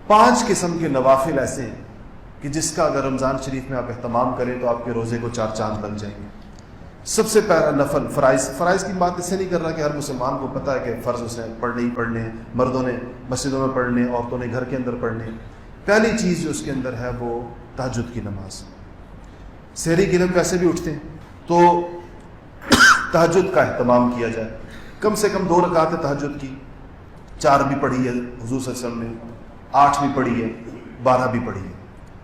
5 قسم کے نوافل ایسے ہیں کہ جس کا اگر رمضان شریف میں آپ اہتمام کریں تو آپ کے روزے کو 4 چاند لگ جائیں گے۔ سب سے پہلا نفل فرائض کی بات اس سے نہیں کر رہا کہ ہر مسلمان کو پتہ ہے کہ فرض اسے پڑھنے ہی پڑھنے ہیں، مردوں نے مسجدوں میں پڑھنے، عورتوں نے گھر کے اندر پڑھنے۔ پہلی چیز جو اس کے اندر ہے وہ تہجد کی نماز۔ سحری کے لیے ویسے بھی اٹھتے ہیں تو تہجد کا اہتمام کیا جائے، کم سے کم 2 رکعت تہجد کی، 4 بھی پڑھی ہے حضور صلی اللہ علیہ وسلم نے، 8 بھی پڑھی ہے، 12 بھی پڑھی ہے۔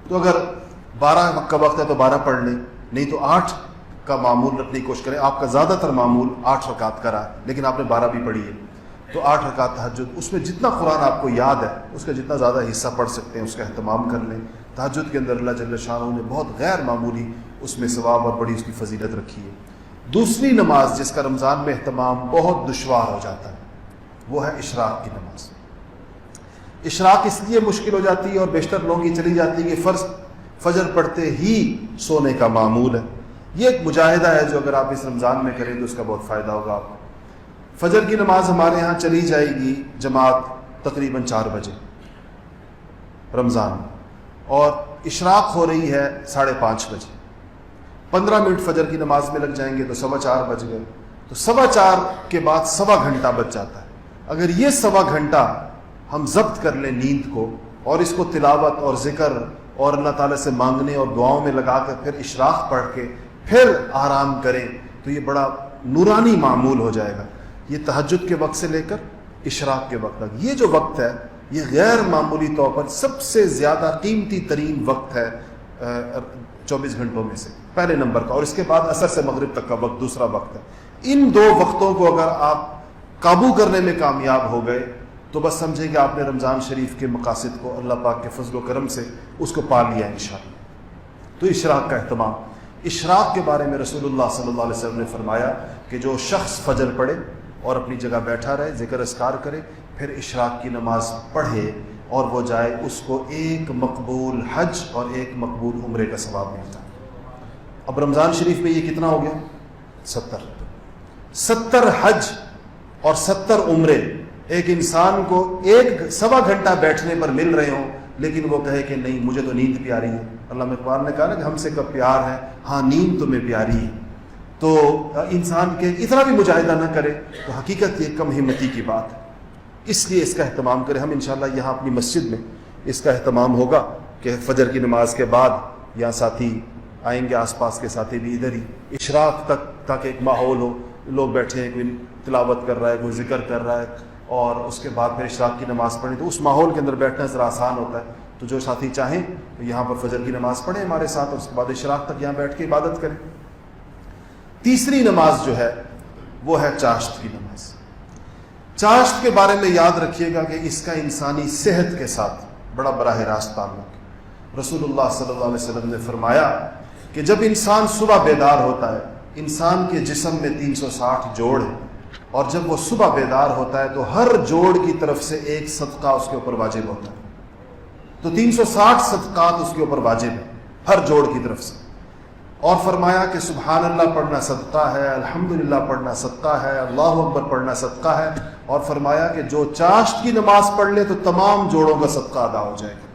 تو اگر 12 کا وقت ہے تو 12 پڑھ لیں، نہیں تو 8 کا معمول رکھنے کی کوشش کریں۔ آپ کا زیادہ تر معمول 8 رکعت کا رہا ہے، لیکن آپ نے 12 بھی پڑھی ہے تو 8 رکعت تہجد، اس میں جتنا قرآن آپ کو یاد ہے اس کا جتنا زیادہ حصہ پڑھ سکتے ہیں اس کا اہتمام کر لیں۔ تہجد کے اندر اللہ جل شانہ نے بہت غیر معمولی اس میں ثواب اور بڑی اس کی فضیلت رکھی ہے۔ دوسری نماز جس کا رمضان میں اہتمام بہت دشوار ہو جاتا ہے وہ ہے اشراق کی نماز۔ اشراق اس لیے مشکل ہو جاتی ہے اور بیشتر لوگوں کی چلی جاتی ہے کہ فجر پڑھتے ہی سونے کا معمول ہے۔ یہ ایک مجاہدہ ہے جو اگر آپ اس رمضان میں کریں تو اس کا بہت فائدہ ہوگا آپ کو۔ فجر کی نماز ہمارے ہاں چلی جائے گی جماعت تقریباً 4 بجے رمضان میں، اور اشراق ہو رہی ہے 5:30 بجے۔ 15 منٹ فجر کی نماز میں لگ جائیں گے تو 4:15 بج گئے، تو 4:15 کے بعد 1.25 گھنٹہ بچ جاتا ہے۔ اگر یہ 1.25 گھنٹہ ہم ضبط کر لیں نیند کو اور اس کو تلاوت اور ذکر اور اللہ تعالیٰ سے مانگنے اور دعاؤں میں لگا کر پھر اشراق پڑھ کے پھر آرام کریں تو یہ بڑا نورانی معمول ہو جائے گا۔ یہ تہجد کے وقت سے لے کر اشراق کے وقت تک یہ جو وقت ہے یہ غیر معمولی طور پر سب سے زیادہ قیمتی ترین وقت ہے 24 گھنٹوں میں سے، پہلے نمبر کا، اور اس کے بعد عصر سے مغرب تک کا وقت دوسرا وقت ہے۔ ان 2 وقتوں کو اگر آپ قابو کرنے میں کامیاب ہو گئے تو بس سمجھیں کہ آپ نے رمضان شریف کے مقاصد کو اللہ پاک کے فضل و کرم سے اس کو پا لیا انشاءاللہ۔ تو اشراق کا اہتمام، اشراق کے بارے میں رسول اللہ صلی اللہ علیہ وسلم نے فرمایا کہ جو شخص فجر پڑھے اور اپنی جگہ بیٹھا رہے، ذکر اذکار کرے، پھر اشراق کی نماز پڑھے اور وہ جائے، اس کو 1 مقبول حج اور 1 مقبول عمرے کا ثواب ملتا ہے۔ اب رمضان شریف میں یہ کتنا ہو گیا؟ 70 حج اور 70 عمرے ایک انسان کو 1.25 گھنٹہ بیٹھنے پر مل رہے ہوں، لیکن وہ کہے کہ نہیں مجھے تو نیند پیاری ہے۔ علامہ اقبال نے کہا نا کہ ہم سے کب پیار ہے، ہاں نیند تمہیں پیاری ہے۔ تو انسان کے اتنا بھی مجاہدہ نہ کرے تو حقیقت یہ کم ہمتی کی بات ہے، اس لیے اس کا اہتمام کریں۔ ہم انشاءاللہ یہاں اپنی مسجد میں اس کا اہتمام ہوگا کہ فجر کی نماز کے بعد یہاں ساتھی آئیں گے، آس پاس کے ساتھی بھی ادھر ہی اشراق تک، تاکہ ایک ماحول ہو، لوگ بیٹھے ہیں، کوئی تلاوت کر رہا ہے، کوئی ذکر کر رہا ہے، اور اس کے بعد پھر اشراق کی نماز پڑھیں تو اس ماحول کے اندر بیٹھنا ذرا آسان ہوتا ہے۔ تو جو ساتھی چاہیں تو یہاں پر فجر کی نماز پڑھیں ہمارے ساتھ، اور اس کے بعد اشراق تک یہاں بیٹھ کے عبادت کریں۔ تیسری نماز جو ہے وہ ہے چاشت کی نماز۔ چاشت کے بارے میں یاد رکھیے گا کہ اس کا انسانی صحت کے ساتھ بڑا براہ راست تعلق ہے۔ رسول اللہ صلی اللہ علیہ وسلم نے فرمایا کہ جب انسان صبح بیدار ہوتا ہے، انسان کے جسم میں 360 جوڑ ہیں، اور جب وہ صبح بیدار ہوتا ہے تو ہر جوڑ کی طرف سے 1 صدقہ اس کے اوپر واجب ہوتا ہے۔ تو 360 صدقات اس کے اوپر واجب ہیں ہر جوڑ کی طرف سے، اور فرمایا کہ سبحان اللہ پڑھنا صدقہ ہے، الحمدللہ پڑھنا صدقہ ہے، اللہ اکبر پڑھنا صدقہ ہے، اور فرمایا کہ جو چاشت کی نماز پڑھ لے تو تمام جوڑوں کا صدقہ ادا ہو جائے گا۔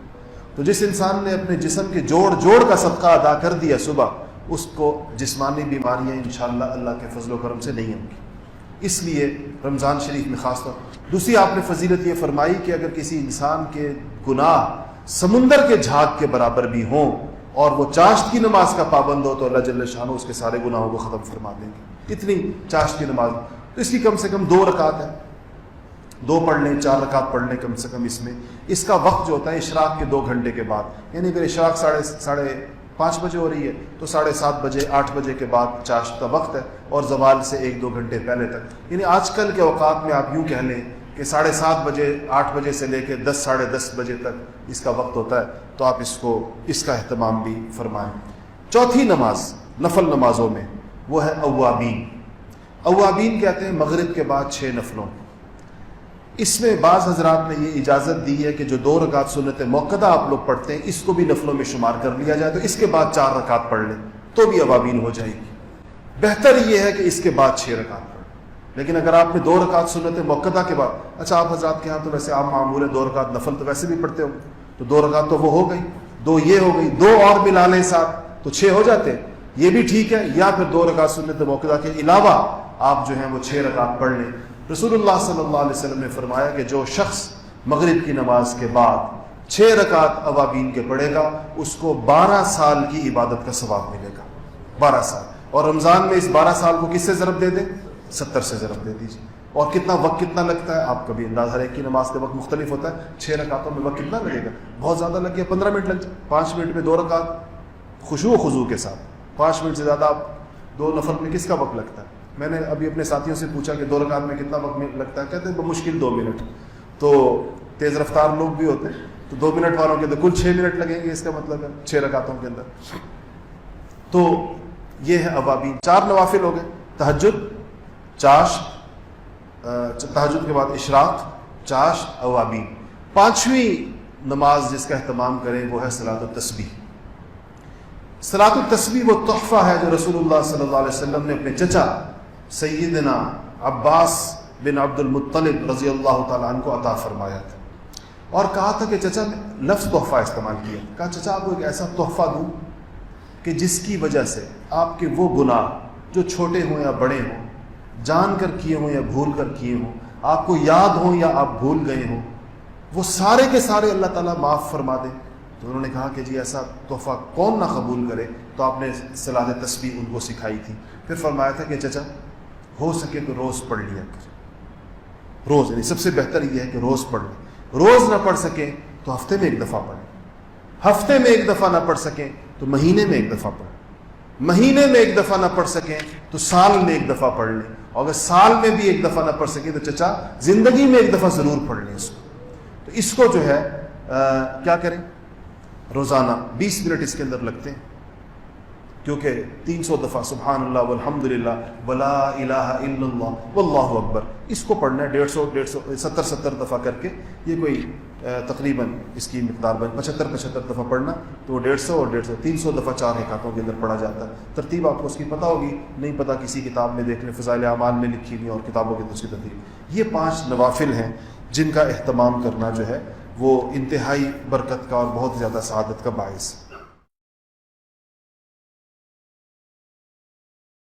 تو جس انسان نے اپنے جسم کے جوڑ کا صدقہ ادا کر دیا صبح، اس کو جسمانی بیماریاں انشاءاللہ اللہ کے فضل و کرم سے نہیں ہوں گی۔ اس لیے رمضان شریف میں خاص طور دوسری آپ نے فضیلت یہ فرمائی کہ اگر کسی انسان کے گناہ سمندر کے جھاگ کے برابر بھی ہوں اور وہ چاشت کی نماز کا پابند ہو تو اللہ جل شانہ اس کے سارے گناہوں کو ختم فرما دیں گے۔ اتنی چاشت کی نماز، تو اس کی کم سے کم 2 رکعت ہے، 2 پڑھ لیں، 4 رکعت پڑھ لیں کم سے کم۔ اس میں اس کا وقت جو ہوتا ہے اشراق کے 2 گھنٹے کے بعد، یعنی اگر اشراق 5:30 بجے ہو رہی ہے تو 7:30 بجے 8 بجے کے بعد چاشت کا وقت ہے، اور زوال سے 1-2 گھنٹے پہلے تک، یعنی آج کل کے اوقات میں آپ یوں کہہ لیں کہ 7:30 بجے 8 بجے سے لے کے 10 ساڑھے 10 بجے تک اس کا وقت ہوتا ہے، تو آپ اس کا اہتمام بھی فرمائیں۔ چوتھی نماز نفل نمازوں میں وہ ہے اوابین۔ اوابین کہتے ہیں مغرب کے بعد 6 نفلوں۔ اس میں بعض حضرات نے یہ اجازت دی ہے کہ جو 2 رکعت سنت موقدہ آپ لوگ پڑھتے ہیں اس کو بھی نفلوں میں شمار کر لیا جائے، تو اس کے بعد 4 رکعت پڑھ لیں تو بھی اوابین ہو جائے گی۔ بہتر یہ ہے کہ اس کے بعد 6 رکعت پڑھیں، لیکن اگر آپ نے 2 رکعت سنت موقدہ کے بعد، اچھا آپ حضرات کے ہاں تو ویسے عام معمول ہے 2 رکعت نفل تو ویسے بھی پڑھتے ہوں، تو 2 رکعت تو وہ ہو گئی، 2 یہ ہو گئی، 2 اور ملا لیں ساتھ تو 6 ہو جاتے، یہ بھی ٹھیک ہے، یا پھر 2 رکعت سنت موقعہ کے علاوہ آپ جو ہیں وہ 6 رکعت پڑھ لیں۔ رسول اللہ صلی اللہ علیہ وسلم نے فرمایا کہ جو شخص مغرب کی نماز کے بعد 6 رکعت اوابین کے پڑھے گا اس کو 12 سال کی عبادت کا ثواب ملے گا، 12 سال۔ اور رمضان میں اس 12 سال کو کس سے ضرب دے دیں؟ 70 سے ضرب دے دیجیے۔ اور کتنا وقت کتنا لگتا ہے آپ کبھی انداز، ہر ایک کی نماز کا وقت مختلف ہوتا ہے، 6 رکعتوں میں وقت کتنا لگے گا؟ بہت زیادہ لگ گیا، 15 منٹ لگ جائے، 5 منٹ میں 2 رکعت خشوع و خضوع کے ساتھ، 5 منٹ سے زیادہ آپ 2 نفل میں کس کا وقت لگتا ہے؟ میں نے ابھی اپنے ساتھیوں سے پوچھا کہ 2 رکعت میں کتنا وقت لگتا ہے، کہتے ہیں بمشکل 2 منٹ، تو تیز رفتار لوگ بھی ہوتے ہیں تو 2 منٹ والوں کے اندر کل 6 منٹ لگیں گے، اس کا مطلب ہے 6 رکعتوں کے اندر۔ تو یہ ہے اوابین۔ 4 نوافل ہو گئے، تہجد، چاشت، تہجد کے بعد اشراق، چاشت، اوابین۔ 5ویں نماز جس کا اہتمام کریں وہ ہے صلاۃ التسبیح۔ صلاۃ التسبیح وہ تحفہ ہے جو رسول اللہ صلی اللہ علیہ وسلم نے اپنے چچا سیدنا عباس بن عبد المطلب رضی اللہ تعالیٰ عنہ کو عطا فرمایا تھا، اور کہا تھا کہ چچا نے لفظ تحفہ استعمال کیا، کہا چچا آپ کو ایک ایسا تحفہ دوں کہ جس کی وجہ سے آپ کے وہ گناہ جو چھوٹے ہوں یا بڑے ہوں، جان کر کیے ہوں یا بھول کر کیے ہوں، آپ کو یاد ہوں یا آپ بھول گئے ہوں، وہ سارے کے سارے اللہ تعالیٰ معاف فرما دے۔ تو انہوں نے کہا کہ جی ایسا تحفہ کون نہ قبول کرے، تو آپ نے صلاۃ تسبیح ان کو سکھائی تھی۔ پھر فرمایا تھا کہ چچا ہو سکے تو روز پڑھ لیا کر، روز، یعنی سب سے بہتر یہ ہے کہ روز پڑھ لیں، روز نہ پڑھ سکیں تو ہفتے میں 1 دفعہ پڑھیں، ہفتے میں 1 دفعہ نہ پڑھ سکیں تو مہینے میں 1 دفعہ پڑھیں، مہینے میں 1 دفعہ نہ پڑھ سکیں تو سال میں 1 دفعہ پڑھ لیں، اور اگر سال میں بھی 1 دفعہ نہ پڑھ سکیں تو چچا زندگی میں 1 دفعہ ضرور پڑھ لیں اس کو۔ تو اس کو جو ہے کیا کریں، روزانہ 20 منٹ اس کے اندر لگتے ہیں، کیونکہ 300 دفعہ سبحان اللہ والحمدللہ ولا الہ الا اللہ واللہ اکبر، اس کو پڑھنا ہے 150 دفعہ کر کے، یہ کوئی تقریباً اس کی مقدار 75 دفعہ پڑھنا، تو وہ 150 اور 150 300 دفعہ 4 رکعتوں کے اندر پڑھا جاتا ہے۔ ترتیب آپ کو اس کی پتہ ہوگی، نہیں پتہ کسی کتاب میں دیکھ لیں، فضائل اعمال میں لکھی ہوئی اور کتابوں کے اندر اس کی ترتیب۔ یہ 5 نوافل ہیں جن کا اہتمام کرنا جو ہے وہ انتہائی برکت کا اور بہت زیادہ سعادت کا باعث ہے۔